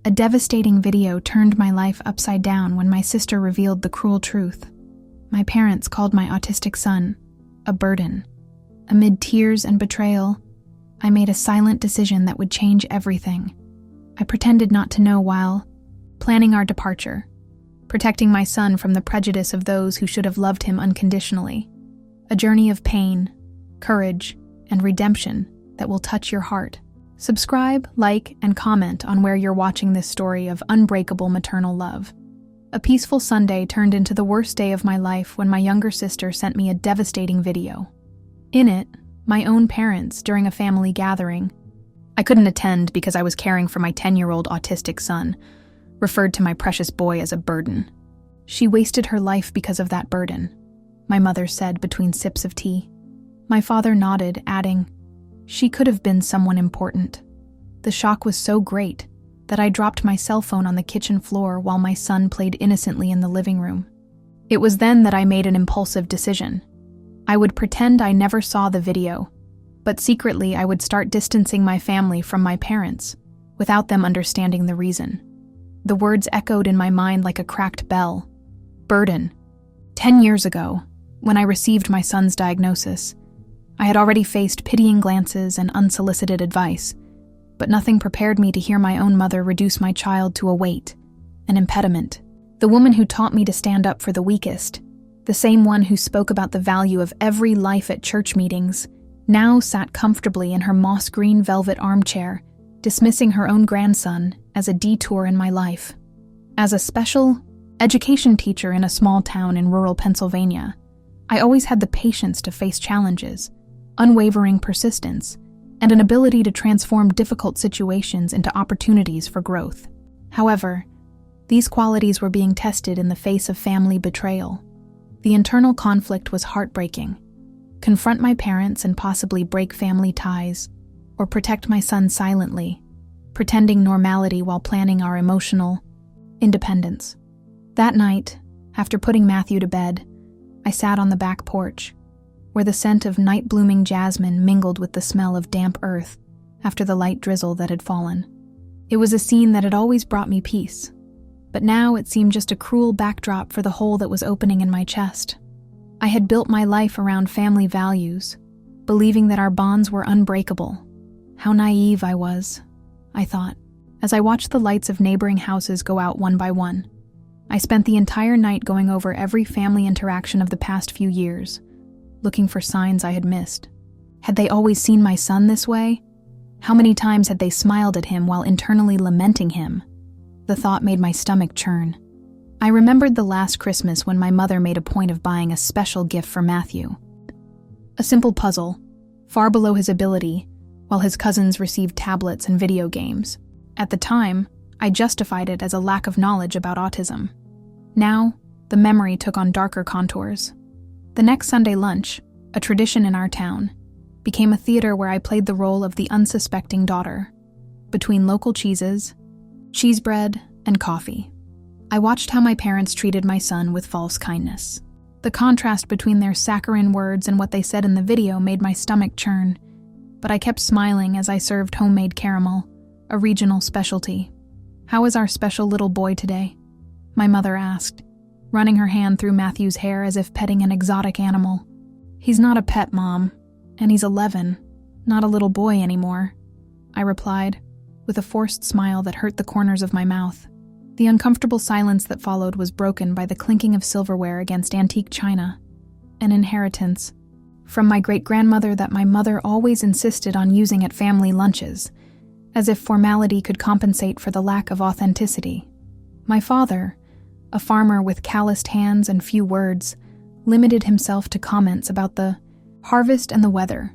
A devastating video turned my life upside down when my sister revealed the cruel truth. My parents called my autistic son a burden. Amid tears and betrayal, I made a silent decision that would change everything. I pretended not to know while planning our departure, protecting my son from the prejudice of those who should have loved him unconditionally. A journey of pain, courage, and redemption that will touch your heart. Subscribe, like, and comment on where you're watching this story of unbreakable maternal love. A peaceful Sunday turned into the worst day of my life when my younger sister sent me a devastating video. In it, my own parents, during a family gathering, I couldn't attend because I was caring for my 10-year-old autistic son, referred to my precious boy as a burden. She wasted her life because of that burden, my mother said between sips of tea. My father nodded, adding, "She could have been someone important." The shock was so great that I dropped my cell phone on the kitchen floor while my son played innocently in the living room. It was then that I made an impulsive decision. I would pretend I never saw the video, but secretly I would start distancing my family from my parents, without them understanding the reason. The words echoed in my mind like a cracked bell. Burden. 10 years ago, when I received my son's diagnosis, I had already faced pitying glances and unsolicited advice, but nothing prepared me to hear my own mother reduce my child to a weight, an impediment. The woman who taught me to stand up for the weakest, the same one who spoke about the value of every life at church meetings, now sat comfortably in her moss-green velvet armchair, dismissing her own grandson as a detour in my life. As a special education teacher in a small town in rural Pennsylvania, I always had the patience to face challenges, unwavering persistence, and an ability to transform difficult situations into opportunities for growth. However, these qualities were being tested in the face of family betrayal. The internal conflict was heartbreaking. Confront my parents and possibly break family ties, or protect my son silently, pretending normality while planning our emotional independence. That night, after putting Matthew to bed, I sat on the back porch, where the scent of night-blooming jasmine mingled with the smell of damp earth after the light drizzle that had fallen. It was a scene that had always brought me peace, but now it seemed just a cruel backdrop for the hole that was opening in my chest. I had built my life around family values, believing that our bonds were unbreakable. How naive I was, I thought, as I watched the lights of neighboring houses go out one by one. I spent the entire night going over every family interaction of the past few years, looking for signs I had missed. Had they always seen my son this way? How many times had they smiled at him while internally lamenting him? The thought made my stomach churn. I remembered the last Christmas when my mother made a point of buying a special gift for Matthew. A simple puzzle, far below his ability, while his cousins received tablets and video games. At the time, I justified it as a lack of knowledge about autism. Now, the memory took on darker contours. The next Sunday lunch, a tradition in our town, became a theater where I played the role of the unsuspecting daughter. Between local cheeses, cheese bread, and coffee, I watched how my parents treated my son with false kindness. The contrast between their saccharine words and what they said in the video made my stomach churn, but I kept smiling as I served homemade caramel, a regional specialty. "How is our special little boy today?" my mother asked, running her hand through Matthew's hair as if petting an exotic animal. "He's not a pet, Mom, and he's 11, not a little boy anymore," I replied, with a forced smile that hurt the corners of my mouth. The uncomfortable silence that followed was broken by the clinking of silverware against antique china, an inheritance from my great-grandmother that my mother always insisted on using at family lunches, as if formality could compensate for the lack of authenticity. My father, a farmer with calloused hands and few words, limited himself to comments about the harvest and the weather,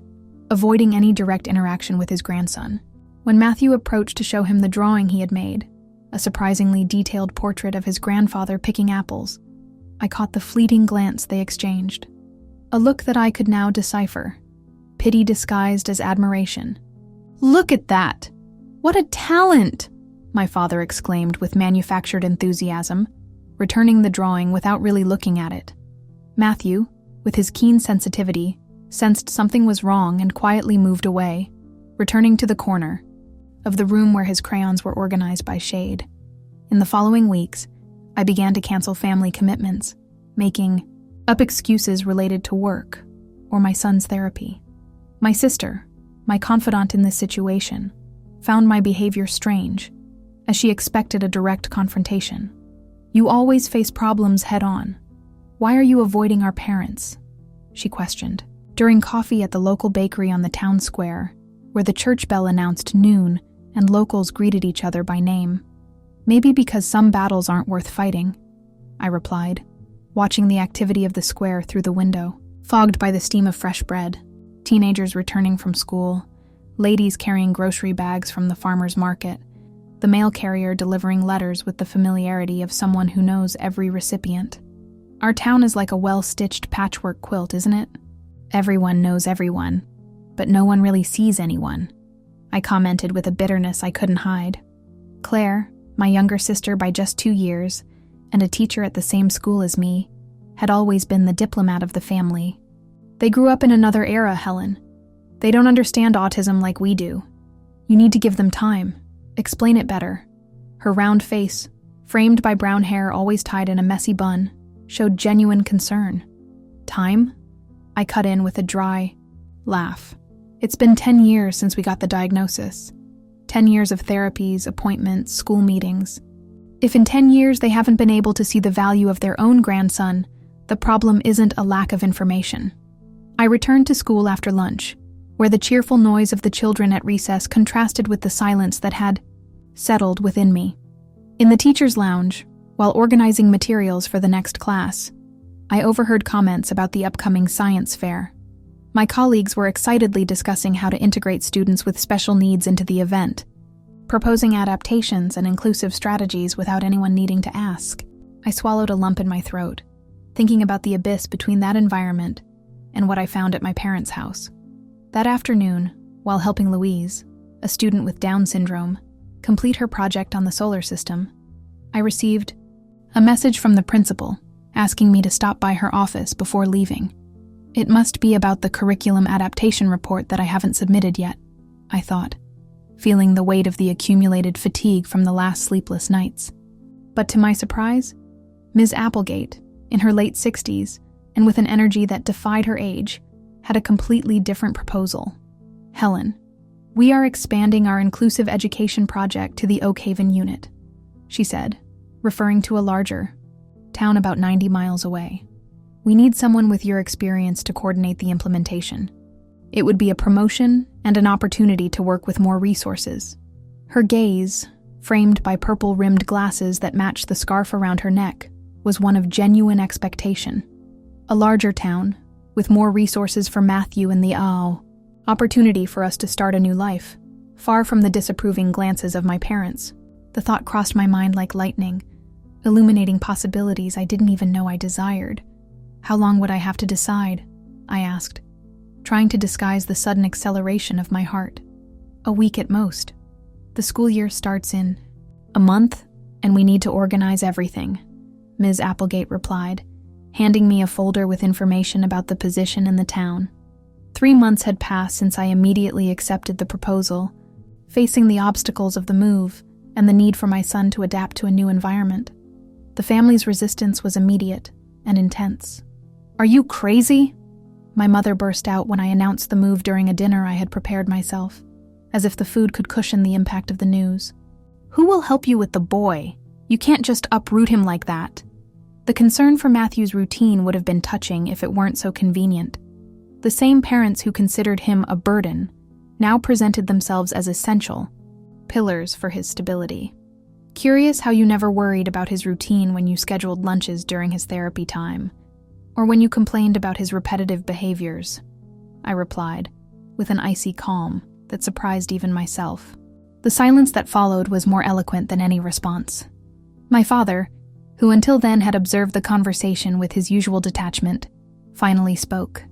avoiding any direct interaction with his grandson. When Matthew approached to show him the drawing he had made, a surprisingly detailed portrait of his grandfather picking apples, I caught the fleeting glance they exchanged. A look that I could now decipher, pity disguised as admiration. "Look at that! What a talent!" my father exclaimed with manufactured enthusiasm, returning the drawing without really looking at it. Matthew, with his keen sensitivity, sensed something was wrong and quietly moved away, returning to the corner. of the room where his crayons were organized by shade. In the following weeks, I began to cancel family commitments, making up excuses related to work or my son's therapy. My sister, my confidant in this situation, found my behavior strange, as she expected a direct confrontation. "You always face problems head-on. Why are you avoiding our parents?" she questioned. During coffee at the local bakery on the town square, where the church bell announced noon and locals greeted each other by name. "Maybe because some battles aren't worth fighting," I replied, watching the activity of the square through the window, fogged by the steam of fresh bread, teenagers returning from school, ladies carrying grocery bags from the farmer's market, the mail carrier delivering letters with the familiarity of someone who knows every recipient. Our town is like a well-stitched patchwork quilt, isn't it? Everyone knows everyone, but no one really sees anyone, I commented with a bitterness I couldn't hide. Claire, my younger sister by just 2 years, and a teacher at the same school as me, had always been the diplomat of the family. "They grew up in another era, Helen. They don't understand autism like we do. You need to give them time. Explain it better." Her round face, framed by brown hair always tied in a messy bun, showed genuine concern. "Time?" I cut in with a dry laugh. "It's been 10 years since we got the diagnosis. 10 years of therapies, appointments, school meetings. If in 10 years they haven't been able to see the value of their own grandson, the problem isn't a lack of information." I returned to school after lunch, where the cheerful noise of the children at recess contrasted with the silence that had settled within me. In the teacher's lounge, while organizing materials for the next class, I overheard comments about the upcoming science fair. My colleagues were excitedly discussing how to integrate students with special needs into the event, proposing adaptations and inclusive strategies without anyone needing to ask. I swallowed a lump in my throat, thinking about the abyss between that environment and what I found at my parents' house. That afternoon, while helping Louise, a student with Down syndrome, complete her project on the solar system, I received a message from the principal asking me to stop by her office before leaving. It must be about the curriculum adaptation report that I haven't submitted yet, I thought, feeling the weight of the accumulated fatigue from the last sleepless nights. But to my surprise, Ms. Applegate, in her late 60s, and with an energy that defied her age, had a completely different proposal. "Helen, we are expanding our inclusive education project to the Oak Haven unit," she said, referring to a larger town about 90 miles away. "We need someone with your experience to coordinate the implementation. It would be a promotion and an opportunity to work with more resources." Her gaze, framed by purple-rimmed glasses that matched the scarf around her neck, was one of genuine expectation. A larger town, with more resources for Matthew and the opportunity for us to start a new life, far from the disapproving glances of my parents. The thought crossed my mind like lightning, illuminating possibilities I didn't even know I desired. "How long would I have to decide?" I asked, trying to disguise the sudden acceleration of my heart. "A week at most. The school year starts in a month, and we need to organize everything," Ms. Applegate replied, handing me a folder with information about the position in the town. 3 months had passed since I immediately accepted the proposal, facing the obstacles of the move and the need for my son to adapt to a new environment. The family's resistance was immediate and intense. "Are you crazy?" my mother burst out when I announced the move during a dinner I had prepared myself, as if the food could cushion the impact of the news. "Who will help you with the boy? You can't just uproot him like that." The concern for Matthew's routine would have been touching if it weren't so convenient. The same parents who considered him a burden now presented themselves as essential pillars for his stability. "Curious how you never worried about his routine when you scheduled lunches during his therapy time, or when you complained about his repetitive behaviors," I replied, with an icy calm that surprised even myself. The silence that followed was more eloquent than any response. My father, who until then had observed the conversation with his usual detachment, finally spoke.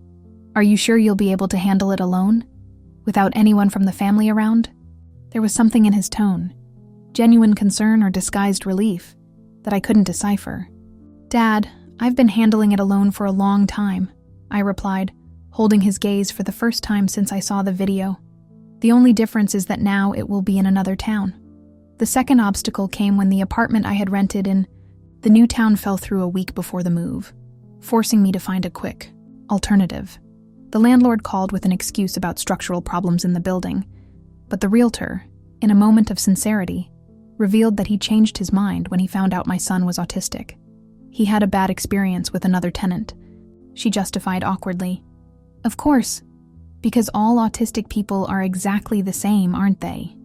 "Are you sure you'll be able to handle it alone, without anyone from the family around?" There was something in his tone, genuine concern or disguised relief, that I couldn't decipher. "Dad, I've been handling it alone for a long time," I replied, holding his gaze for the first time since I saw the video. The only difference is that now it will be in another town. The second obstacle came when the apartment I had rented in the new town fell through a week before the move, forcing me to find a quick alternative. The landlord called with an excuse about structural problems in the building, but the realtor, in a moment of sincerity, revealed that he changed his mind when he found out my son was autistic. He had a bad experience with another tenant, she justified awkwardly. Of course, because all autistic people are exactly the same, aren't they?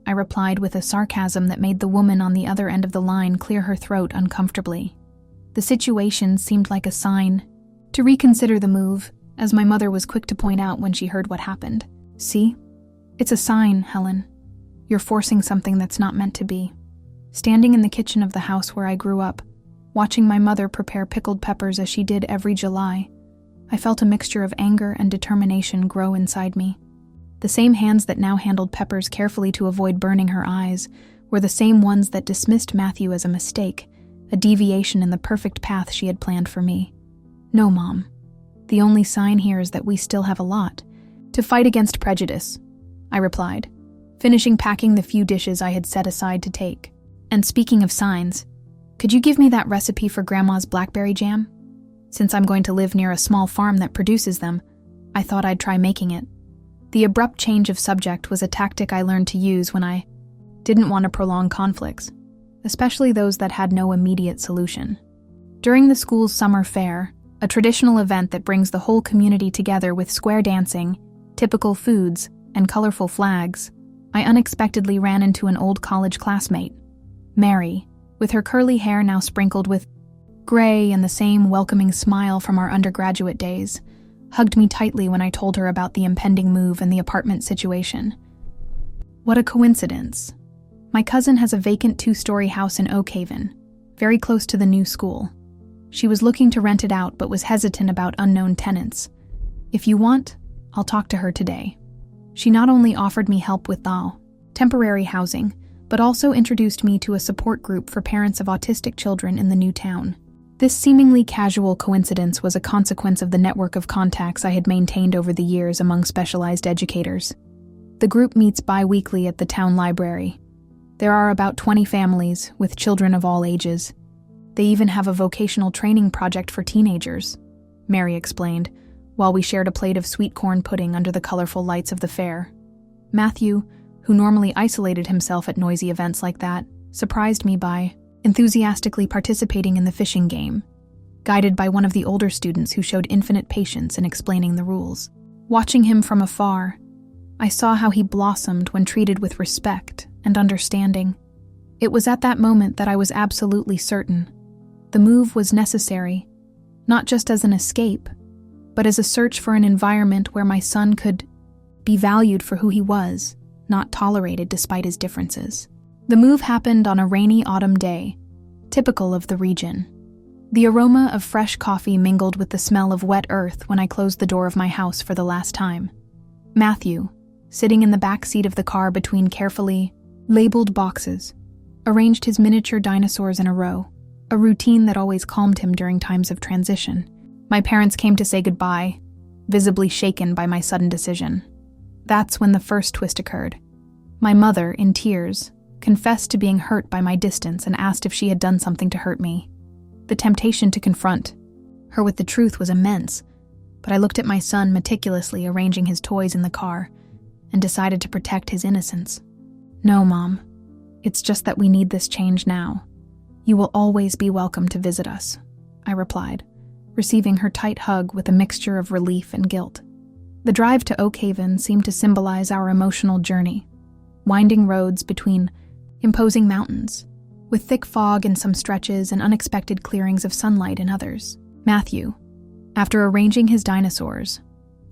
I replied with a sarcasm that made the woman on the other end of the line clear her throat uncomfortably. The situation seemed like a sign to reconsider the move, as my mother was quick to point out when she heard what happened. See? It's a sign, Helen. You're forcing something that's not meant to be. Standing in the kitchen of the house where I grew up, watching my mother prepare pickled peppers as she did every July, I felt a mixture of anger and determination grow inside me. The same hands that now handled peppers carefully to avoid burning her eyes were the same ones that dismissed Matthew as a mistake, a deviation in the perfect path she had planned for me. No, Mom. The only sign here is that we still have a lot to fight against prejudice, I replied, finishing packing the few dishes I had set aside to take. And speaking of signs, could you give me that recipe for Grandma's blackberry jam? Since I'm going to live near a small farm that produces them, I thought I'd try making it. The abrupt change of subject was a tactic I learned to use when I didn't want to prolong conflicts, especially those that had no immediate solution. During the school's summer fair, a traditional event that brings the whole community together with square dancing, typical foods, and colorful flags, I unexpectedly ran into an old college classmate. Mary, with her curly hair now sprinkled with gray and the same welcoming smile from our undergraduate days, hugged me tightly when I told her about the impending move and the apartment situation. What a coincidence. My cousin has a vacant 2-story house in Oak Haven, very close to the new school. She was looking to rent it out but was hesitant about unknown tenants. If you want, I'll talk to her today. She not only offered me help with temporary housing, but also introduced me to a support group for parents of autistic children in the new town. This seemingly casual coincidence was a consequence of the network of contacts I had maintained over the years among specialized educators. The group meets bi-weekly at the town library. There are about 20 families, with children of all ages. They even have a vocational training project for teenagers, Mary explained, while we shared a plate of sweet corn pudding under the colorful lights of the fair. Matthew, who normally isolated himself at noisy events like that, surprised me by enthusiastically participating in the fishing game, guided by one of the older students who showed infinite patience in explaining the rules. Watching him from afar, I saw how he blossomed when treated with respect and understanding. It was at that moment that I was absolutely certain the move was necessary, not just as an escape, but as a search for an environment where my son could be valued for who he was, not tolerated despite his differences. The move happened on a rainy autumn day, typical of the region. The aroma of fresh coffee mingled with the smell of wet earth when I closed the door of my house for the last time. Matthew, sitting in the back seat of the car between carefully labeled boxes, arranged his miniature dinosaurs in a row, a routine that always calmed him during times of transition. My parents came to say goodbye, visibly shaken by my sudden decision. That's when the first twist occurred. My mother, in tears, confessed to being hurt by my distance and asked if she had done something to hurt me. The temptation to confront her with the truth was immense, but I looked at my son meticulously arranging his toys in the car and decided to protect his innocence. No, Mom. It's just that we need this change now. You will always be welcome to visit us, I replied, receiving her tight hug with a mixture of relief and guilt. The drive to Oak Haven seemed to symbolize our emotional journey, winding roads between imposing mountains, with thick fog in some stretches and unexpected clearings of sunlight in others. Matthew, after arranging his dinosaurs,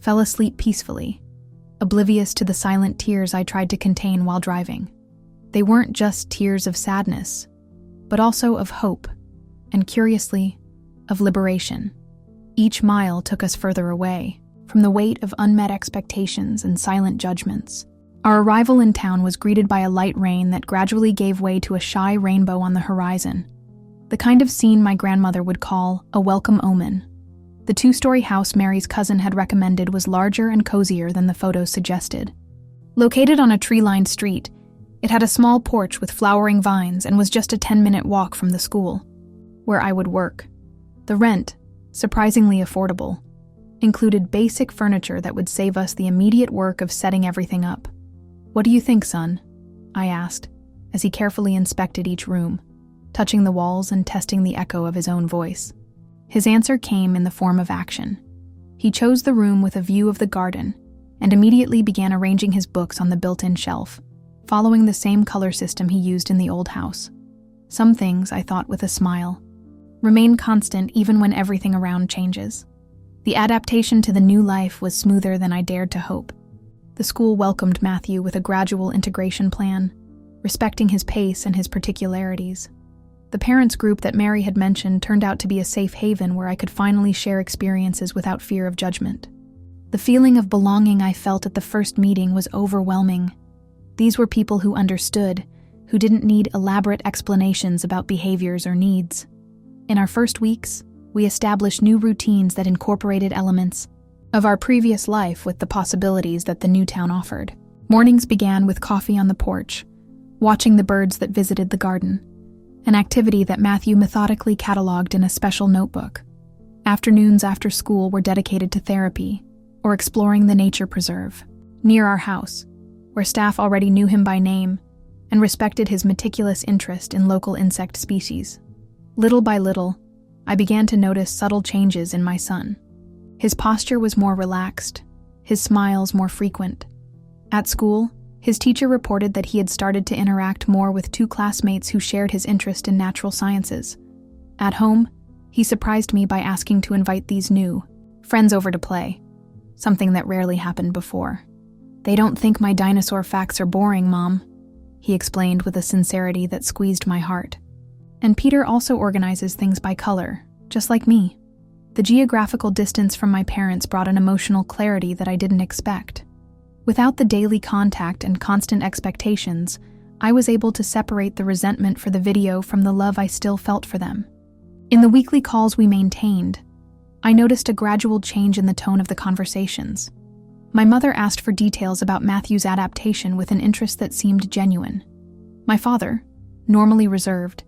fell asleep peacefully, oblivious to the silent tears I tried to contain while driving. They weren't just tears of sadness, but also of hope, and curiously, of liberation. Each mile took us further away from the weight of unmet expectations and silent judgments. Our arrival in town was greeted by a light rain that gradually gave way to a shy rainbow on the horizon, the kind of scene my grandmother would call a welcome omen. The 2-story house Mary's cousin had recommended was larger and cozier than the photos suggested. Located on a tree-lined street, it had a small porch with flowering vines and was just a 10-minute walk from the school, where I would work. The rent, surprisingly affordable, included basic furniture that would save us the immediate work of setting everything up. "What do you think, son?" I asked, as he carefully inspected each room, touching the walls and testing the echo of his own voice. His answer came in the form of action. He chose the room with a view of the garden and immediately began arranging his books on the built-in shelf, following the same color system he used in the old house. Some things, I thought with a smile, remain constant even when everything around changes. The adaptation to the new life was smoother than I dared to hope. The school welcomed Matthew with a gradual integration plan, respecting his pace and his particularities. The parents' group that Mary had mentioned turned out to be a safe haven where I could finally share experiences without fear of judgment. The feeling of belonging I felt at the first meeting was overwhelming. These were people who understood, who didn't need elaborate explanations about behaviors or needs. In our first weeks, we established new routines that incorporated elements of our previous life with the possibilities that the new town offered. Mornings began with coffee on the porch, watching the birds that visited the garden, an activity that Matthew methodically cataloged in a special notebook. Afternoons after school were dedicated to therapy or exploring the nature preserve near our house, where staff already knew him by name and respected his meticulous interest in local insect species. Little by little, I began to notice subtle changes in my son. His posture was more relaxed, his smiles more frequent. At school, his teacher reported that he had started to interact more with two classmates who shared his interest in natural sciences. At home, he surprised me by asking to invite these new friends over to play, something that rarely happened before. "They don't think my dinosaur facts are boring, Mom," he explained with a sincerity that squeezed my heart. "And Peter also organizes things by color, just like me." The geographical distance from my parents brought an emotional clarity that I didn't expect. Without the daily contact and constant expectations, I was able to separate the resentment for the video from the love I still felt for them. In the weekly calls we maintained, I noticed a gradual change in the tone of the conversations. My mother asked for details about Matthew's adaptation with an interest that seemed genuine. My father, normally reserved,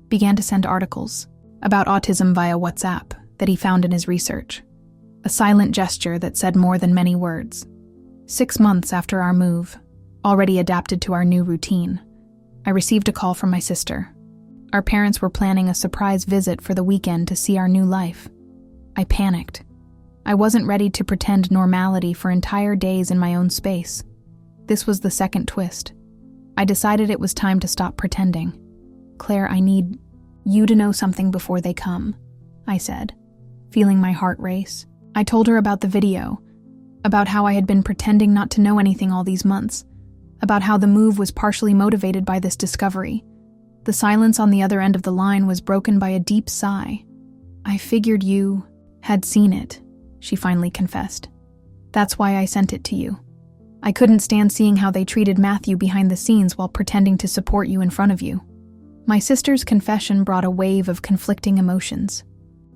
began to send articles about autism via WhatsApp that he found in his research, a silent gesture that said more than many words. 6 months after our move, already adapted to our new routine, I received a call from my sister. Our parents were planning a surprise visit for the weekend to see our new life. I panicked. I wasn't ready to pretend normality for entire days in my own space. This was the second twist. I decided it was time to stop pretending. "Claire, I need you to know something before they come," I said, feeling my heart race. I told her about the video, about how I had been pretending not to know anything all these months, about how the move was partially motivated by this discovery. The silence on the other end of the line was broken by a deep sigh. "I figured you had seen it," she finally confessed. "That's why I sent it to you. I couldn't stand seeing how they treated Matthew behind the scenes while pretending to support you in front of you." My sister's confession brought a wave of conflicting emotions.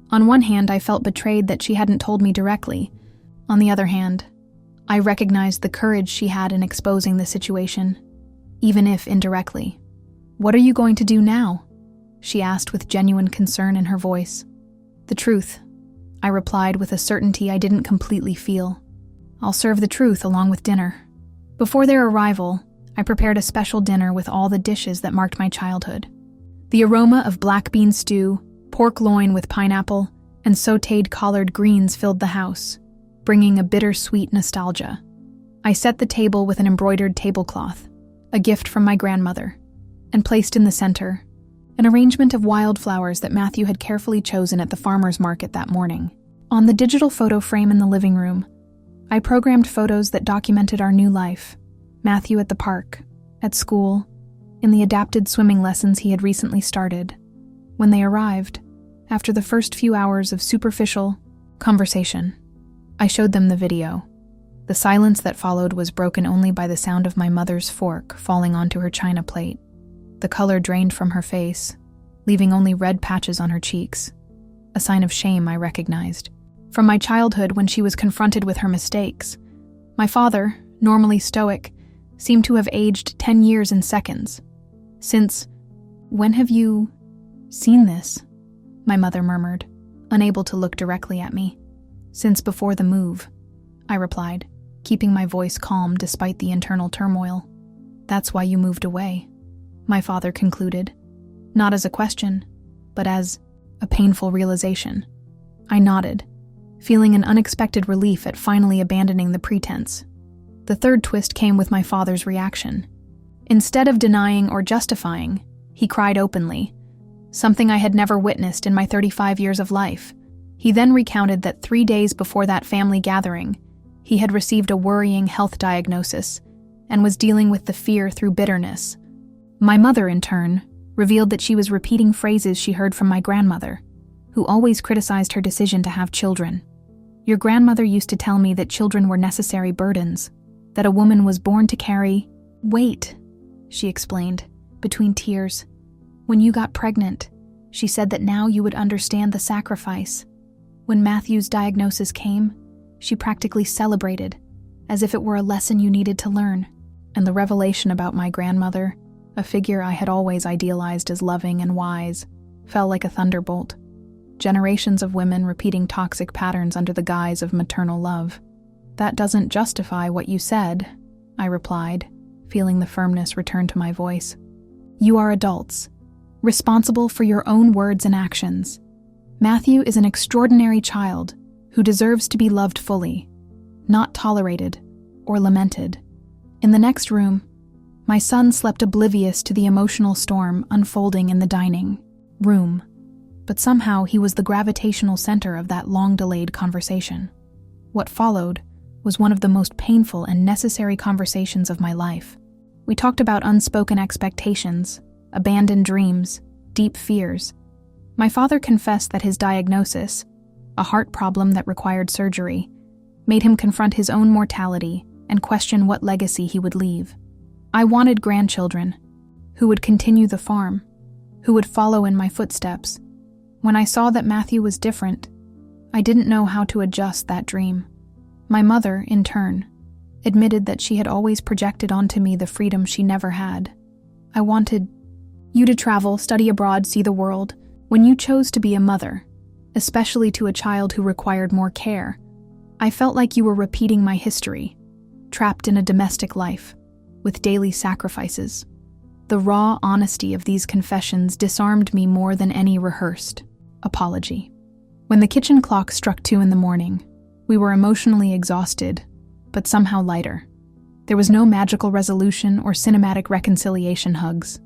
On one hand, I felt betrayed that she hadn't told me directly. On the other hand, I recognized the courage she had in exposing the situation, even if indirectly. "What are you going to do now?" she asked with genuine concern in her voice. "The truth," I replied with a certainty I didn't completely feel. "I'll serve the truth along with dinner." Before their arrival, I prepared a special dinner with all the dishes that marked my childhood. The aroma of black bean stew, pork loin with pineapple, and sautéed collard greens filled the house, bringing a bittersweet nostalgia. I set the table with an embroidered tablecloth, a gift from my grandmother, and placed in the center an arrangement of wildflowers that Matthew had carefully chosen at the farmer's market that morning. On the digital photo frame in the living room, I programmed photos that documented our new life: Matthew at the park, at school, in the adapted swimming lessons he had recently started. When they arrived, after the first few hours of superficial conversation, I showed them the video. The silence that followed was broken only by the sound of my mother's fork falling onto her china plate. The color drained from her face, leaving only red patches on her cheeks, a sign of shame I recognized from my childhood when she was confronted with her mistakes. My father, normally stoic, seemed to have aged 10 years in seconds. "Since when have you seen this?" my mother murmured, unable to look directly at me. "Since before the move," I replied, keeping my voice calm despite the internal turmoil. "That's why you moved away," my father concluded, not as a question, but as a painful realization. I nodded, feeling an unexpected relief at finally abandoning the pretense. The third twist came with my father's reaction. Instead of denying or justifying, he cried openly, something I had never witnessed in my 35 years of life. He then recounted that 3 days before that family gathering, he had received a worrying health diagnosis and was dealing with the fear through bitterness. My mother, in turn, revealed that she was repeating phrases she heard from my grandmother, who always criticized her decision to have children. "Your grandmother used to tell me that children were necessary burdens, that a woman was born to carry." "Wait," she explained, between tears. "When you got pregnant, she said that now you would understand the sacrifice. When Matthew's diagnosis came, she practically celebrated, as if it were a lesson you needed to learn." And the revelation about my grandmother, a figure I had always idealized as loving and wise, fell like a thunderbolt. Generations of women repeating toxic patterns under the guise of maternal love. "That doesn't justify what you said," I replied, feeling the firmness return to my voice. "You are adults, responsible for your own words and actions. Matthew is an extraordinary child who deserves to be loved fully, not tolerated or lamented." In the next room, my son slept oblivious to the emotional storm unfolding in the dining room, but somehow he was the gravitational center of that long-delayed conversation. What followed was one of the most painful and necessary conversations of my life. We talked about unspoken expectations, abandoned dreams, deep fears. My father confessed that his diagnosis, a heart problem that required surgery, made him confront his own mortality and question what legacy he would leave. I wanted grandchildren, who would continue the farm, who would follow in my footsteps. When I saw that Matthew was different, I didn't know how to adjust that dream. My mother, in turn, admitted that she had always projected onto me the freedom she never had. "I wanted you to travel, study abroad, see the world. When you chose to be a mother, especially to a child who required more care, I felt like you were repeating my history, trapped in a domestic life, with daily sacrifices." The raw honesty of these confessions disarmed me more than any rehearsed apology. When the kitchen clock struck 2 in the morning, we were emotionally exhausted, but somehow lighter. There was no magical resolution or cinematic reconciliation hugs.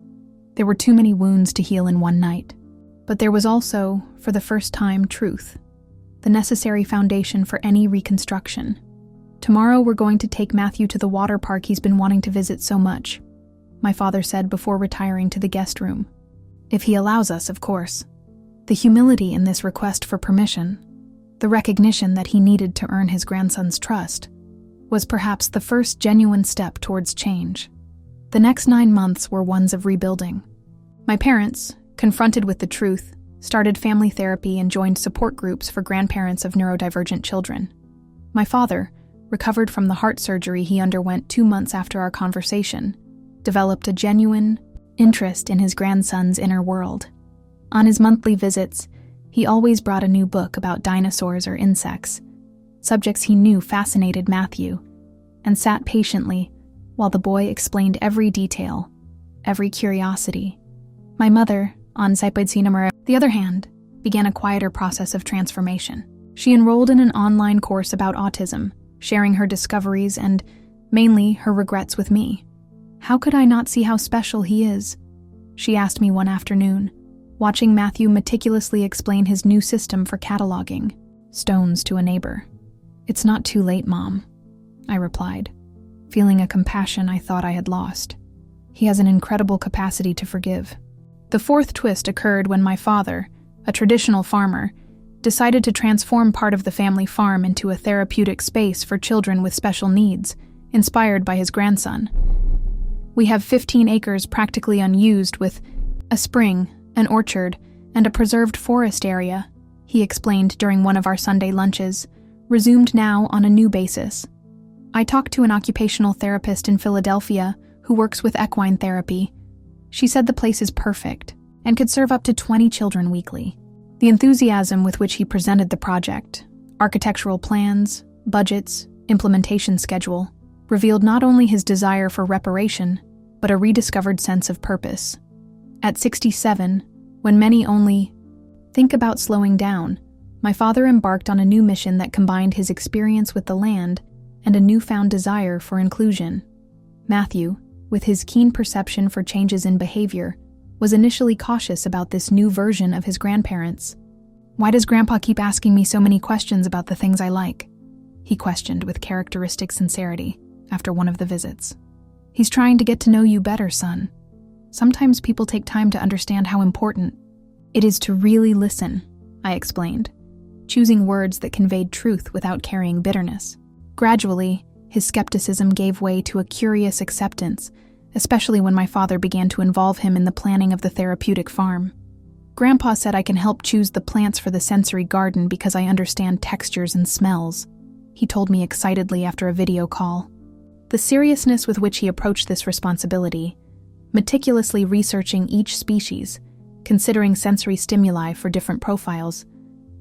There were too many wounds to heal in one night. But there was also, for the first time, truth, the necessary foundation for any reconstruction. "Tomorrow we're going to take Matthew to the water park he's been wanting to visit so much," my father said before retiring to the guest room. "If he allows us, of course." The humility in this request for permission, the recognition that he needed to earn his grandson's trust, was perhaps the first genuine step towards change. The next 9 months were ones of rebuilding. My parents, confronted with the truth, started family therapy and joined support groups for grandparents of neurodivergent children. My father, recovered from the heart surgery he underwent 2 months after our conversation, developed a genuine interest in his grandson's inner world. On his monthly visits, he always brought a new book about dinosaurs or insects, subjects he knew fascinated Matthew, and sat patiently while the boy explained every detail, every curiosity. My mother, on the other hand, began a quieter process of transformation. She enrolled in an online course about autism, sharing her discoveries and, mainly, her regrets with me. "How could I not see how special he is?" she asked me one afternoon, watching Matthew meticulously explain his new system for cataloging stones to a neighbor. "It's not too late, Mom," I replied, feeling a compassion I thought I had lost. "He has an incredible capacity to forgive." The fourth twist occurred when my father, a traditional farmer, decided to transform part of the family farm into a therapeutic space for children with special needs, inspired by his grandson. "We have 15 acres practically unused with a spring, an orchard, and a preserved forest area," he explained during one of our Sunday lunches, resumed now on a new basis. I talked to an occupational therapist in Philadelphia who works with equine therapy. She said the place is perfect and could serve up to 20 children weekly. The enthusiasm with which he presented the project, architectural plans, budgets, implementation schedule, revealed not only his desire for reparation, but a rediscovered sense of purpose. At 67, when many only think about slowing down, my father embarked on a new mission that combined his experience with the land and a newfound desire for inclusion. Matthew, with his keen perception for changes in behavior, was initially cautious about this new version of his grandparents. "Why does Grandpa keep asking me so many questions about the things I like?" he questioned with characteristic sincerity after one of the visits. "He's trying to get to know you better, son. Sometimes people take time to understand how important it is to really listen," I explained, choosing words that conveyed truth without carrying bitterness. Gradually, his skepticism gave way to a curious acceptance, especially when my father began to involve him in the planning of the therapeutic farm. "Grandpa said I can help choose the plants for the sensory garden because I understand textures and smells," he told me excitedly after a video call. The seriousness with which he approached this responsibility, meticulously researching each species, considering sensory stimuli for different profiles,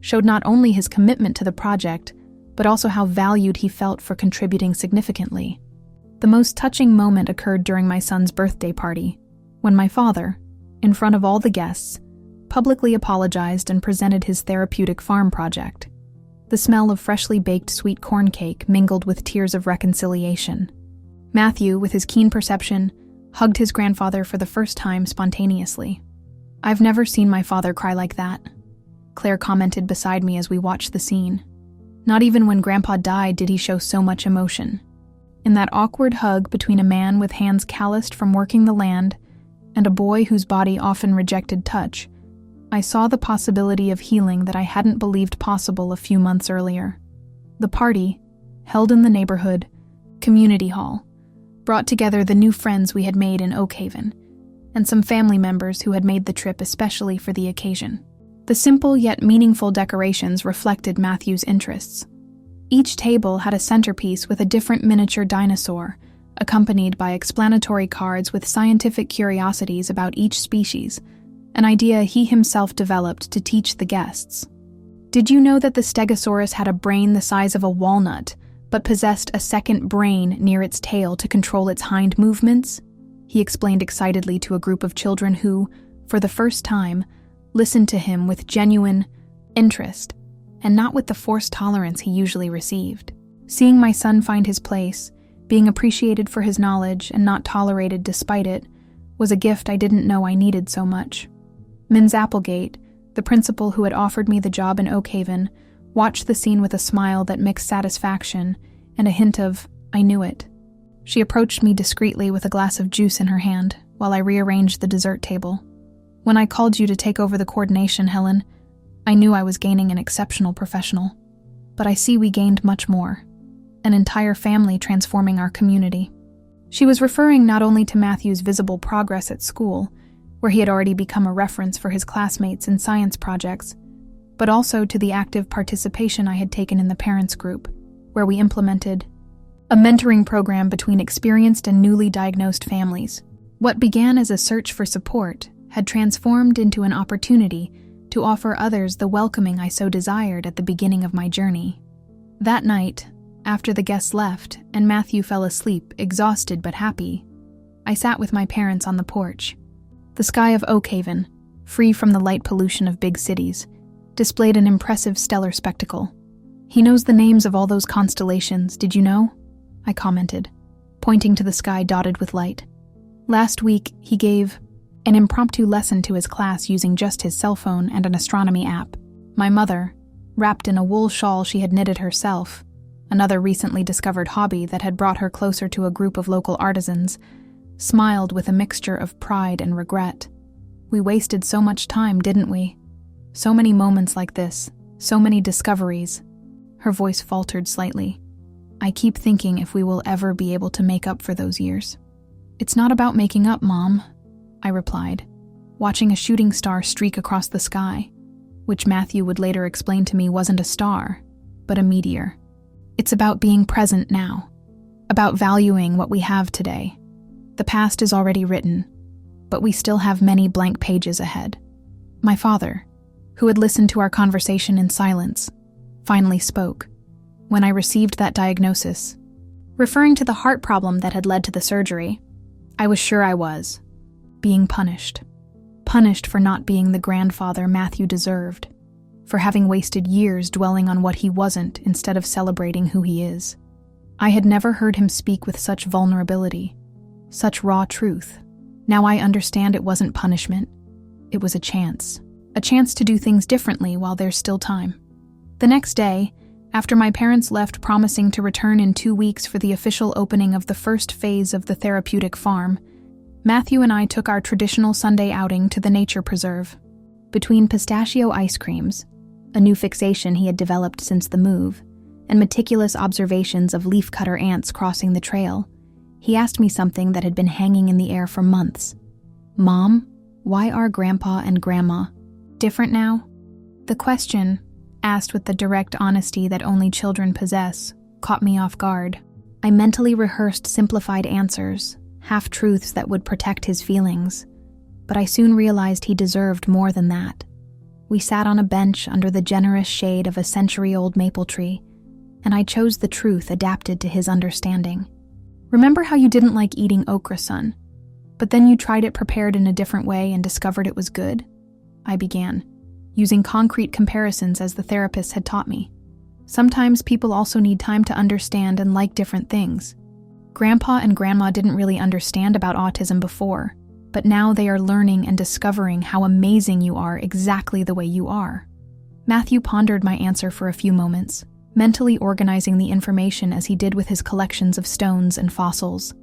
showed not only his commitment to the project, but also how valued he felt for contributing significantly. The most touching moment occurred during my son's birthday party, when my father, in front of all the guests, publicly apologized and presented his therapeutic farm project. The smell of freshly baked sweet corn cake mingled with tears of reconciliation. Matthew, with his keen perception, hugged his grandfather for the first time spontaneously. "I've never seen my father cry like that," Claire commented beside me as we watched the scene. "Not even when Grandpa died did he show so much emotion." In that awkward hug between a man with hands calloused from working the land and a boy whose body often rejected touch, I saw the possibility of healing that I hadn't believed possible a few months earlier. The party, held in the neighborhood community hall, brought together the new friends we had made in Oak Haven, and some family members who had made the trip especially for the occasion. The simple yet meaningful decorations reflected Matthew's interests. Each table had a centerpiece with a different miniature dinosaur, accompanied by explanatory cards with scientific curiosities about each species, an idea he himself developed to teach the guests. "Did you know that the Stegosaurus had a brain the size of a walnut, but possessed a second brain near its tail to control its hind movements?" he explained excitedly to a group of children who, for the first time, listened to him with genuine interest, and not with the forced tolerance he usually received. Seeing my son find his place, being appreciated for his knowledge and not tolerated despite it, was a gift I didn't know I needed so much. Ms. Applegate, the principal who had offered me the job in Oak Haven, watched the scene with a smile that mixed satisfaction and a hint of, "I knew it." She approached me discreetly with a glass of juice in her hand while I rearranged the dessert table. "When I called you to take over the coordination, Helen, I knew I was gaining an exceptional professional. But I see we gained much more. An entire family transforming our community." She was referring not only to Matthew's visible progress at school, where he had already become a reference for his classmates in science projects, but also to the active participation I had taken in the parents group, where we implemented a mentoring program between experienced and newly diagnosed families. What began as a search for support had transformed into an opportunity to offer others the welcoming I so desired at the beginning of my journey. That night, after the guests left and Matthew fell asleep, exhausted but happy, I sat with my parents on the porch. The sky of Oak Haven, free from the light pollution of big cities, displayed an impressive stellar spectacle. "He knows the names of all those constellations, did you know?" I commented, pointing to the sky dotted with light. "Last week, he gave an impromptu lesson to his class using just his cell phone and an astronomy app. My mother, wrapped in a wool shawl she had knitted herself, another recently discovered hobby that had brought her closer to a group of local artisans, smiled with a mixture of pride and regret. We wasted so much time, didn't we? So many moments like this, so many discoveries." Her voice faltered slightly. "I keep thinking if we will ever be able to make up for those years." "It's not about making up, Mom," I replied, watching a shooting star streak across the sky, which Matthew would later explain to me wasn't a star, but a meteor. "It's about being present now, about valuing what we have today. The past is already written, but we still have many blank pages ahead. My father, who had listened to our conversation in silence, finally spoke when I received that diagnosis. Referring to the heart problem that had led to the surgery, I was sure I was being punished. Punished for not being the grandfather Matthew deserved, for having wasted years dwelling on what he wasn't instead of celebrating who he is. I had never heard him speak with such vulnerability, such raw truth. Now I understand it wasn't punishment. It was a chance to do things differently while there's still time. The next day, after my parents left promising to return in 2 weeks for the official opening of the first phase of the therapeutic farm, Matthew and I took our traditional Sunday outing to the nature preserve. Between pistachio ice creams, a new fixation he had developed since the move, and meticulous observations of leafcutter ants crossing the trail, he asked me something that had been hanging in the air for months. "Mom, why are Grandpa and Grandma different now?" The question, asked with the direct honesty that only children possess, caught me off guard. I mentally rehearsed simplified answers, half-truths that would protect his feelings, but I soon realized he deserved more than that. We sat on a bench under the generous shade of a century-old maple tree, and I chose the truth adapted to his understanding. "Remember how you didn't like eating okra, son, but then you tried it prepared in a different way and discovered it was good?" I began, using concrete comparisons as the therapist had taught me. Sometimes people also need time to understand and like different things. Grandpa and Grandma didn't really understand about autism before, but now they are learning and discovering how amazing you are exactly the way you are. Matthew pondered my answer for a few moments, mentally organizing the information as he did with his collections of stones and fossils.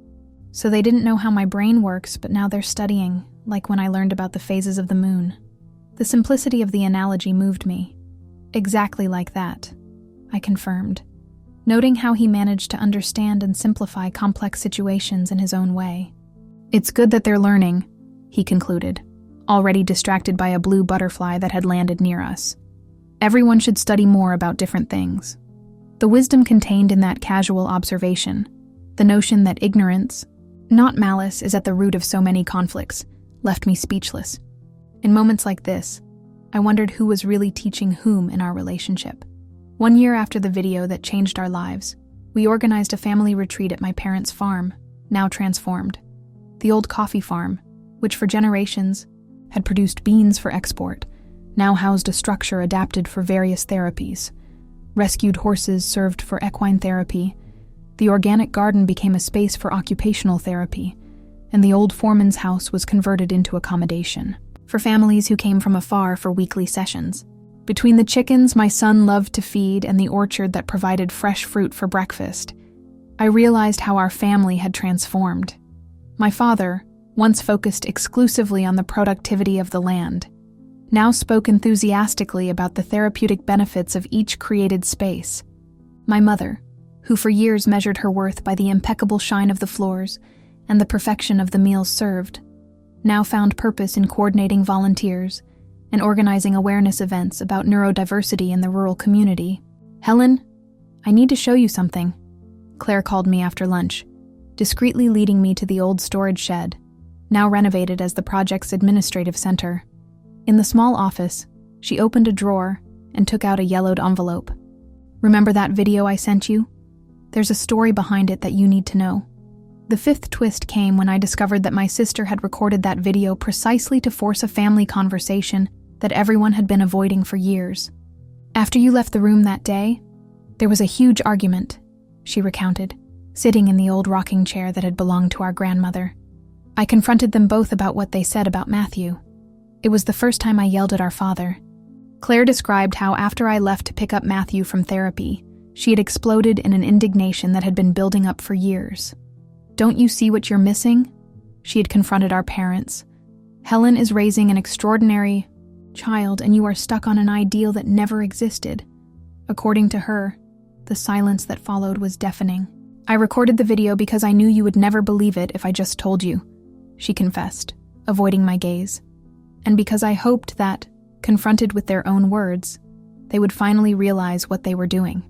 "So they didn't know how my brain works, but now they're studying, like when I learned about the phases of the moon." The simplicity of the analogy moved me. "Exactly like that," I confirmed, noting how he managed to understand and simplify complex situations in his own way. "It's good that they're learning," he concluded, already distracted by a blue butterfly that had landed near us. "Everyone should study more about different things." The wisdom contained in that casual observation, the notion that ignorance, not malice, is at the root of so many conflicts, left me speechless. In moments like this, I wondered who was really teaching whom in our relationship. 1 year after the video that changed our lives, we organized a family retreat at my parents' farm, now transformed. The old coffee farm, which for generations had produced beans for export, now housed a structure adapted for various therapies. Rescued horses served for equine therapy, the organic garden became a space for occupational therapy, and the old foreman's house was converted into accommodation for families who came from afar for weekly sessions. Between the chickens my son loved to feed and the orchard that provided fresh fruit for breakfast, I realized how our family had transformed. My father, once focused exclusively on the productivity of the land, now spoke enthusiastically about the therapeutic benefits of each created space. My mother, who for years measured her worth by the impeccable shine of the floors and the perfection of the meals served, now found purpose in coordinating volunteers and organizing awareness events about neurodiversity in the rural community. "Helen, I need to show you something," Claire called me after lunch, discreetly leading me to the old storage shed, now renovated as the project's administrative center. In the small office, she opened a drawer and took out a yellowed envelope. "Remember that video I sent you? There's a story behind it that you need to know." The fifth twist came when I discovered that my sister had recorded that video precisely to force a family conversation that everyone had been avoiding for years. "After you left the room that day, there was a huge argument," she recounted, sitting in the old rocking chair that had belonged to our grandmother. "I confronted them both about what they said about Matthew. It was the first time I yelled at our father." Claire described how after I left to pick up Matthew from therapy, she had exploded in an indignation that had been building up for years. "Don't you see what you're missing?" she had confronted our parents. "Helen is raising an extraordinary child, and you are stuck on an ideal that never existed." According to her, the silence that followed was deafening. "I recorded the video because I knew you would never believe it if I just told you," she confessed, avoiding my gaze. "And because I hoped that, confronted with their own words, they would finally realize what they were doing."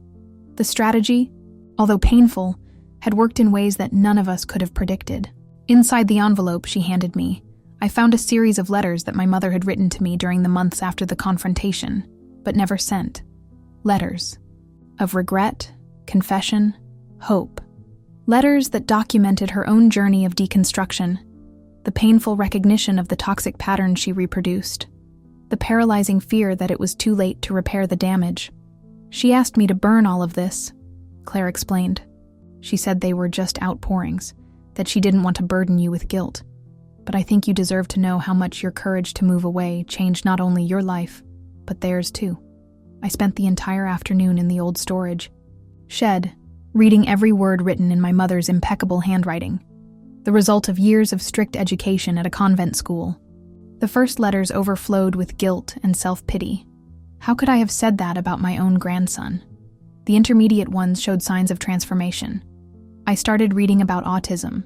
The strategy, although painful, had worked in ways that none of us could have predicted. Inside the envelope she handed me, I found a series of letters that my mother had written to me during the months after the confrontation, but never sent. Letters of regret, confession, hope. Letters that documented her own journey of deconstruction, the painful recognition of the toxic patterns she reproduced, the paralyzing fear that it was too late to repair the damage. She asked me to burn all of this, Claire explained. She said they were just outpourings, that she didn't want to burden you with guilt. But I think you deserve to know how much your courage to move away changed not only your life, but theirs too. I spent the entire afternoon in the old storage shed, reading every word written in my mother's impeccable handwriting, the result of years of strict education at a convent school. The first letters overflowed with guilt and self-pity. How could I have said that about my own grandson? The intermediate ones showed signs of transformation. I started reading about autism,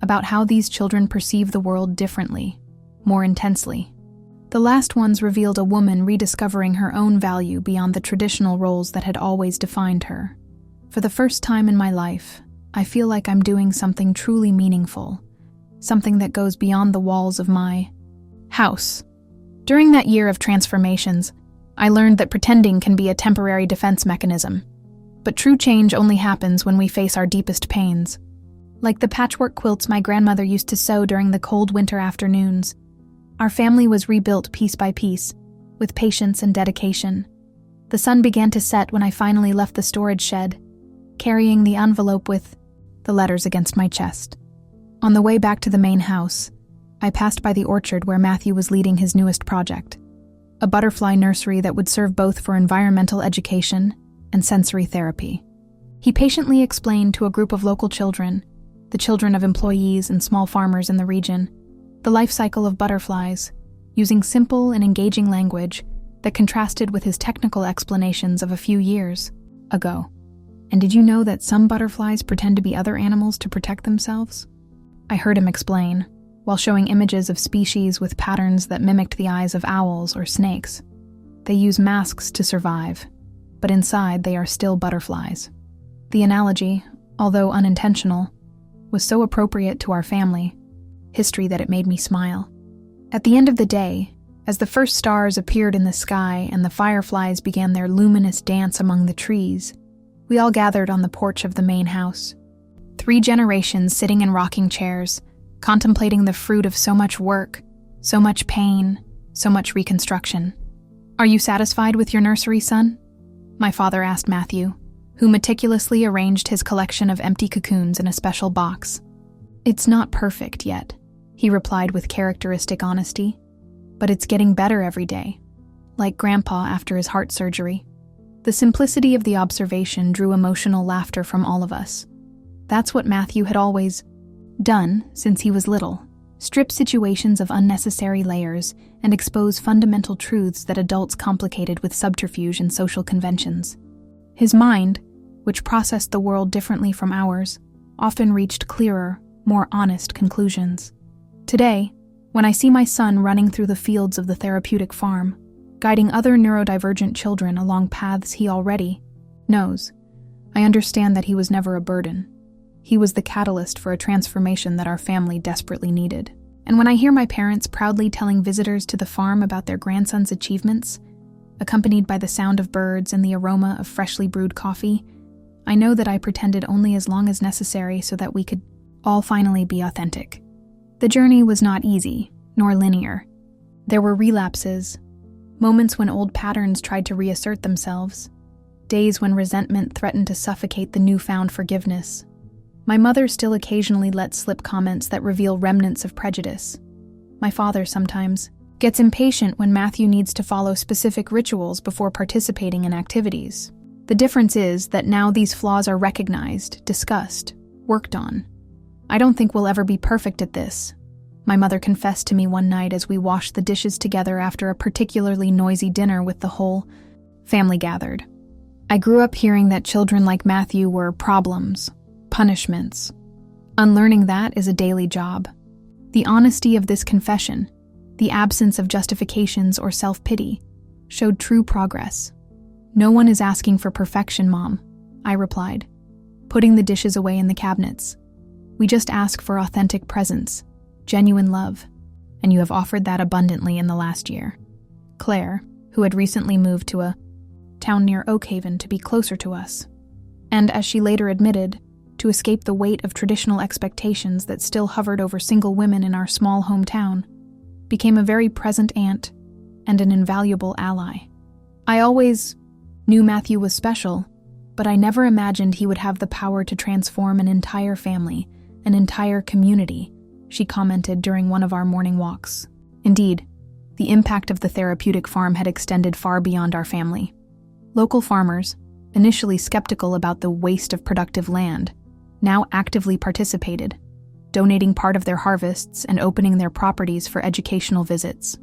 about how these children perceive the world differently, more intensely. The last ones revealed a woman rediscovering her own value beyond the traditional roles that had always defined her. For the first time in my life, I feel like I'm doing something truly meaningful, something that goes beyond the walls of my house. During that year of transformations, I learned that pretending can be a temporary defense mechanism. But true change only happens when we face our deepest pains. Like the patchwork quilts my grandmother used to sew during the cold winter afternoons, our family was rebuilt piece by piece, with patience and dedication. The sun began to set when I finally left the storage shed, carrying the envelope with the letters against my chest. On the way back to the main house, I passed by the orchard where Matthew was leading his newest project, a butterfly nursery that would serve both for environmental education and sensory therapy. He patiently explained to a group of local children, the children of employees and small farmers in the region, the life cycle of butterflies, using simple and engaging language that contrasted with his technical explanations of a few years ago. And did you know that some butterflies pretend to be other animals to protect themselves? I heard him explain, while showing images of species with patterns that mimicked the eyes of owls or snakes. They use masks to survive, but inside they are still butterflies. The analogy, although unintentional, was so appropriate to our family history that it made me smile. At the end of the day, as the first stars appeared in the sky and the fireflies began their luminous dance among the trees, we all gathered on the porch of the main house. 3 generations sitting in rocking chairs, contemplating the fruit of so much work, so much pain, so much reconstruction. "Are you satisfied with your nursery, son?" my father asked Matthew, who meticulously arranged his collection of empty cocoons in a special box. "It's not perfect yet," he replied with characteristic honesty, "but it's getting better every day, like Grandpa after his heart surgery." The simplicity of the observation drew emotional laughter from all of us. That's what Matthew had always done since he was little: strip situations of unnecessary layers and expose fundamental truths that adults complicated with subterfuge and social conventions. His mind, which processed the world differently from ours, often reached clearer, more honest conclusions. Today, when I see my son running through the fields of the therapeutic farm, guiding other neurodivergent children along paths he already knows, I understand that he was never a burden. He was the catalyst for a transformation that our family desperately needed. And when I hear my parents proudly telling visitors to the farm about their grandson's achievements, accompanied by the sound of birds and the aroma of freshly brewed coffee, I know that I pretended only as long as necessary so that we could all finally be authentic. The journey was not easy, nor linear. There were relapses, moments when old patterns tried to reassert themselves, days when resentment threatened to suffocate the newfound forgiveness. My mother still occasionally lets slip comments that reveal remnants of prejudice. My father sometimes gets impatient when Matthew needs to follow specific rituals before participating in activities. The difference is that now these flaws are recognized, discussed, worked on. "I don't think we'll ever be perfect at this," my mother confessed to me one night as we washed the dishes together after a particularly noisy dinner with the whole family gathered. "I grew up hearing that children like Matthew were problems, punishments. Unlearning that is a daily job." The honesty of this confession, the absence of justifications or self-pity, showed true progress. "No one is asking for perfection, Mom," I replied. putting the dishes away in the cabinets. We just ask for authentic presence, genuine love, and you have offered that abundantly in the last year. Claire, who had recently moved to a town near Oakhaven to be closer to us, and as she later admitted, to escape the weight of traditional expectations that still hovered over single women in our small hometown, became a very present aunt and an invaluable ally. I always knew Matthew was special, but I never imagined he would have the power to transform an entire family, an entire community, she commented during one of our morning walks. Indeed, the impact of the therapeutic farm had extended far beyond our family. Local farmers, initially skeptical about the waste of productive land, now actively participated, donating part of their harvests and opening their properties for educational visits.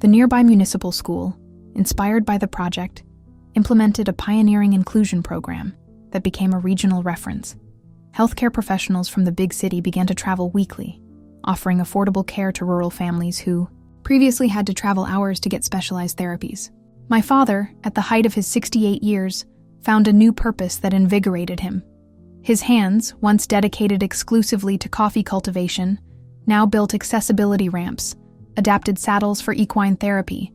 The nearby municipal school, inspired by the project, implemented a pioneering inclusion program that became a regional reference. Healthcare professionals from the big city began to travel weekly, offering affordable care to rural families who previously had to travel hours to get specialized therapies. My father, at the height of his 68 years, found a new purpose that invigorated him. His hands, once dedicated exclusively to coffee cultivation, now built accessibility ramps, adapted saddles for equine therapy,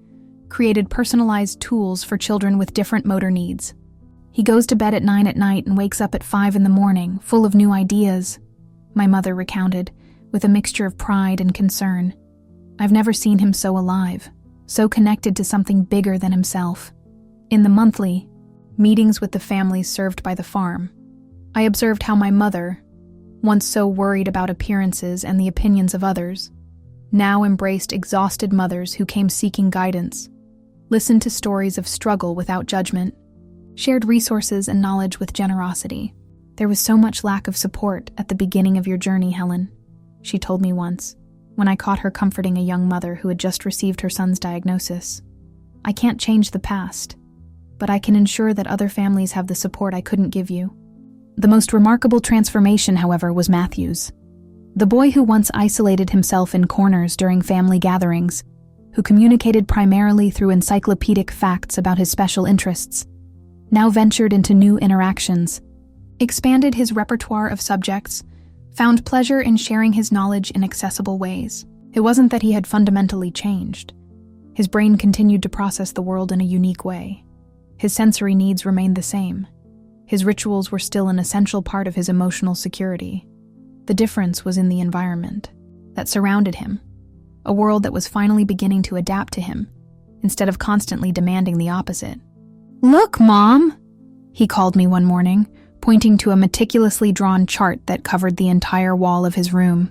created personalized tools for children with different motor needs. He goes to bed at 9 at night and wakes up at 5 in the morning, full of new ideas, my mother recounted, with a mixture of pride and concern. I've never seen him so alive, so connected to something bigger than himself. In the monthly meetings with the families served by the farm, I observed how my mother, once so worried about appearances and the opinions of others, now embraced exhausted mothers who came seeking guidance, listened to stories of struggle without judgment, shared resources and knowledge with generosity. There was so much lack of support at the beginning of your journey, Helen, she told me once, when I caught her comforting a young mother who had just received her son's diagnosis. I can't change the past, but I can ensure that other families have the support I couldn't give you. The most remarkable transformation, however, was Matthew's. The boy who once isolated himself in corners during family gatherings, who communicated primarily through encyclopedic facts about his special interests, now ventured into new interactions, expanded his repertoire of subjects, found pleasure in sharing his knowledge in accessible ways. It wasn't that he had fundamentally changed. His brain continued to process the world in a unique way. His sensory needs remained the same. His rituals were still an essential part of his emotional security. The difference was in the environment that surrounded him, a world that was finally beginning to adapt to him, instead of constantly demanding the opposite. "Look, Mom," he called me one morning, pointing to a meticulously drawn chart that covered the entire wall of his room.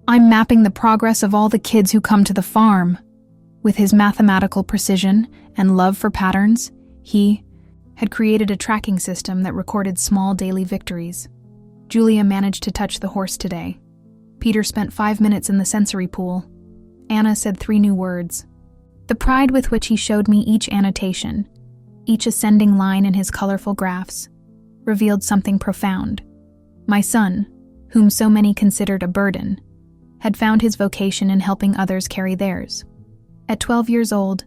"I'm mapping the progress of all the kids who come to the farm." With his mathematical precision and love for patterns, he had created a tracking system that recorded small daily victories. Julia managed to touch the horse today. Peter spent 5 minutes in the sensory pool. Anna said 3 new words. The pride with which he showed me each annotation, each ascending line in his colorful graphs, revealed something profound. My son, whom so many considered a burden, had found his vocation in helping others carry theirs. At 12 years old,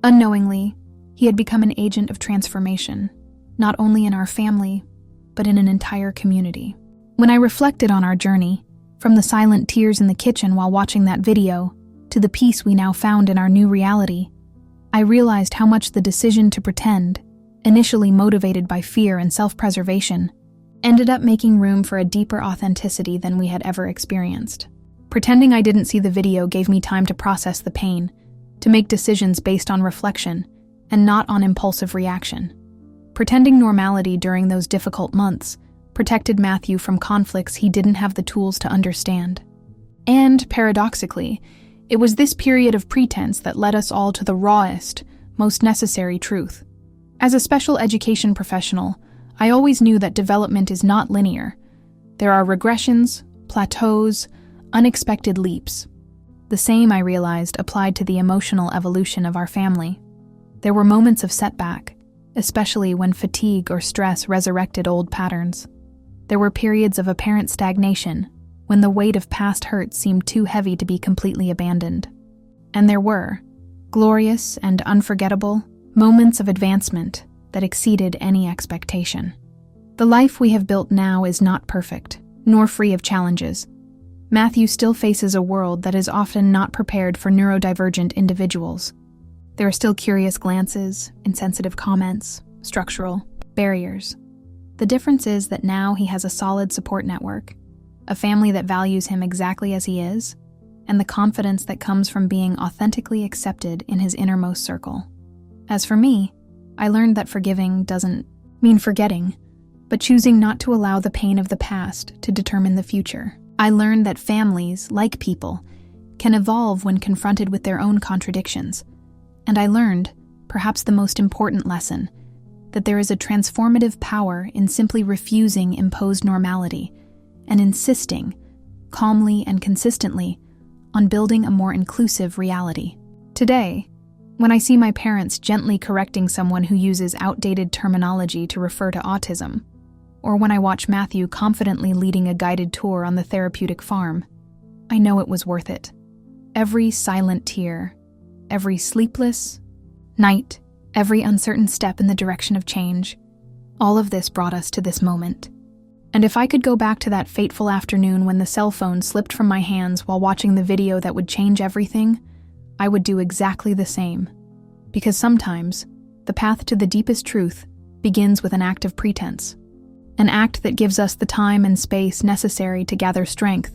unknowingly, he had become an agent of transformation, not only in our family, but in an entire community. When I reflected on our journey, from the silent tears in the kitchen while watching that video, to the peace we now found in our new reality, I realized how much the decision to pretend, initially motivated by fear and self-preservation, ended up making room for a deeper authenticity than we had ever experienced. Pretending I didn't see the video gave me time to process the pain, to make decisions based on reflection, and not on impulsive reaction. Pretending normality during those difficult months protected Matthew from conflicts he didn't have the tools to understand. And, paradoxically, it was this period of pretense that led us all to the rawest, most necessary truth. As a special education professional, I always knew that development is not linear. There are regressions, plateaus, unexpected leaps. The same, I realized, applied to the emotional evolution of our family. There were moments of setback, especially when fatigue or stress resurrected old patterns. There were periods of apparent stagnation, when the weight of past hurts seemed too heavy to be completely abandoned. And there were, glorious and unforgettable, moments of advancement that exceeded any expectation. The life we have built now is not perfect, nor free of challenges. Matthew still faces a world that is often not prepared for neurodivergent individuals. There are still curious glances, insensitive comments, structural barriers. The difference is that now he has a solid support network, a family that values him exactly as he is, and the confidence that comes from being authentically accepted in his innermost circle. As for me, I learned that forgiving doesn't mean forgetting, but choosing not to allow the pain of the past to determine the future. I learned that families, like people, can evolve when confronted with their own contradictions. And I learned, perhaps the most important lesson, that there is a transformative power in simply refusing imposed normality and insisting, calmly and consistently, on building a more inclusive reality. Today, when I see my parents gently correcting someone who uses outdated terminology to refer to autism, or when I watch Matthew confidently leading a guided tour on the therapeutic farm, I know it was worth it. Every silent tear, every sleepless night, every uncertain step in the direction of change, all of this brought us to this moment. And if I could go back to that fateful afternoon when the cell phone slipped from my hands while watching the video that would change everything, I would do exactly the same. Because sometimes, the path to the deepest truth begins with an act of pretense. An act that gives us the time and space necessary to gather strength,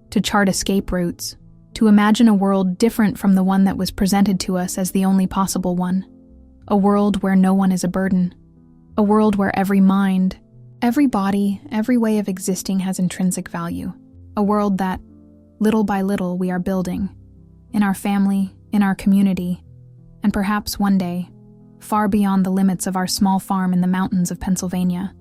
to chart escape routes, to imagine a world different from the one that was presented to us as the only possible one. A world where no one is a burden. A world where every mind, every body, every way of existing has intrinsic value. A world that, little by little, we are building. In our family, in our community, and perhaps one day, far beyond the limits of our small farm in the mountains of Pennsylvania.